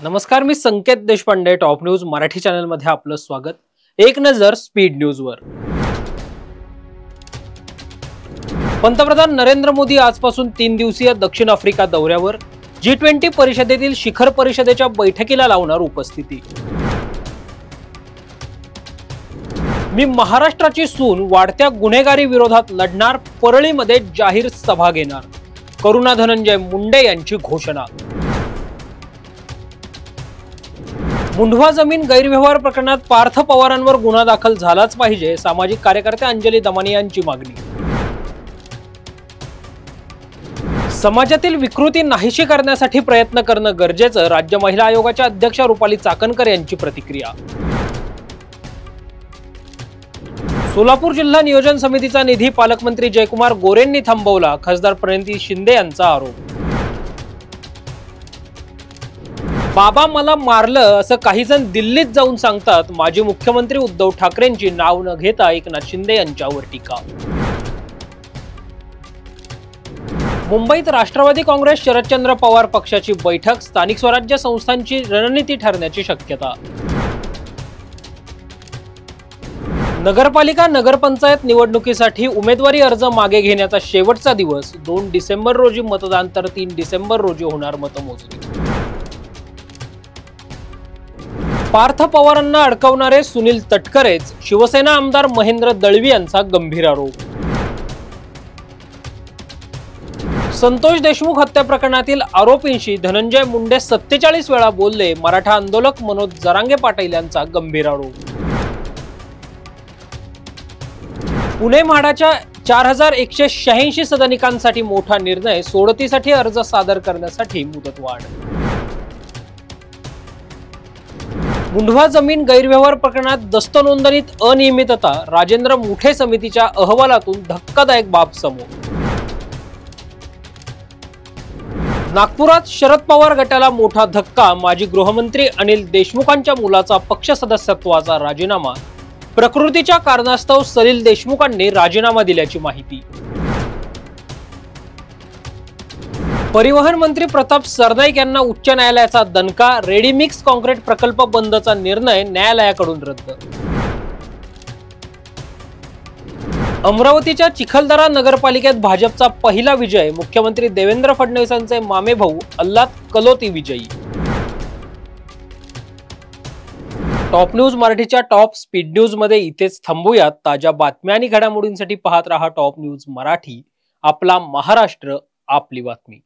नमस्कार, मी Sanket Deshpande. Top news Marathi channel मध्ये आपलं स्वागत. एक नजर स्पीड न्यूज वर. पंतप्रधान नरेंद्र मोदी आजपासून 3 दिवसीय दक्षिण आफ्रिका दौऱ्यावर. G20 परिषदेतील शिखर परिषदेच्या बैठकीला लावणार उपस्थिती. मी महाराष्ट्राची सून, वाढत्या गुन्हेगारी विरोधात लढणार, परळीमध्ये जाहीर सभा घेणार. करुणा धनंजय मुंडे यांची घोषणा. मुंढवा जमीन गैरव्यवहार प्रकरणात पार्थ पवारांवर गुन्हा दाखल झालाच पाहिजे, सामाजिक कार्यकर्ते अंजली दमानी यांची मागणी. समाजातील विकृती नाहीशी करण्यासाठी प्रयत्न करणं गरजेचं, राज्य महिला आयोगाच्या अध्यक्षा रुपाली चाकणकर यांची प्रतिक्रिया. सोलापूर जिल्हा नियोजन समितीचा निधी पालकमंत्री जयकुमार गोरेंनी थांबवला, खासदार प्रणिती शिंदे यांचा आरोप. बाबा मला मारलं असं काही जण दिल्लीत जाऊन सांगतात, माजी मुख्यमंत्री उद्धव ठाकरेंची नाव न घेता एकनाथ शिंदे यांच्यावर टीका. मुंबईत राष्ट्रवादी काँग्रेस शरदचंद्र पवार पक्षाची बैठक, स्थानिक स्वराज्य संस्थांची रणनीती ठरण्याची शक्यता. नगरपालिका नगरपंचायत निवडणुकीसाठी उमेदवारी अर्ज मागे घेण्याचा शेवटचा दिवस. 2 डिसेंबर रोजी मतदान तर 3 डिसेंबर रोजी होणार मतमोजणी. पार्थ पवारांना अडकवणारे सुनील तटकरेच, शिवसेना आमदार महेंद्र दळवी यांचा गंभीर आरोप. संतोष देशमुख हत्या प्रकरणातील आरोपींशी धनंजय मुंडे 47 वेळा बोलले, मराठा आंदोलक मनोज जरांगे पाटील यांचा गंभीर आरोप. पुणे म्हाडाच्या 4186 सदनिकांसाठी मोठा निर्णय, सोडतीसाठी अर्ज सादर करण्यासाठी मुदतवाढ. मुंढवा जमीन गैरव्यवहार प्रकरणात दस्त नोंदणीत अनियमितता, राजेंद्र मुठे समितीच्या अहवालातून धक्कादायक बाब समोर. नागपुरात शरद पवार गटाला मोठा धक्का, माजी गृहमंत्री अनिल देशमुखांच्या मुलाचा पक्ष सदस्यत्वाचा राजीनामा. प्रकृतीच्या कारणास्तव सलील देशमुखांनी राजीनामा दिल्याची माहिती. परिवहन मंत्री प्रताप सरनाईक यांना उच्च न्यायालयाचा दणका, रेडी मिक्स काँक्रीट प्रकल्प बंदचा निर्णय न्यायालयाकडून रद्द. अमरावतीच्या चिखलदरा नगरपालिकेत भाजपचा पहिला विजय, मुख्यमंत्री देवेंद्र फडणवीसांचे मामेभाऊ अल्लाद कलोती विजयी. टॉप न्यूज मराठीच्या टॉप स्पीड न्यूज मध्ये इथेच थांबूयात. ताज्या बातम्या आणि घडामोडींसाठी पाहत रहा टॉप न्यूज मराठी. आपला महाराष्ट्र, आपली बातमी.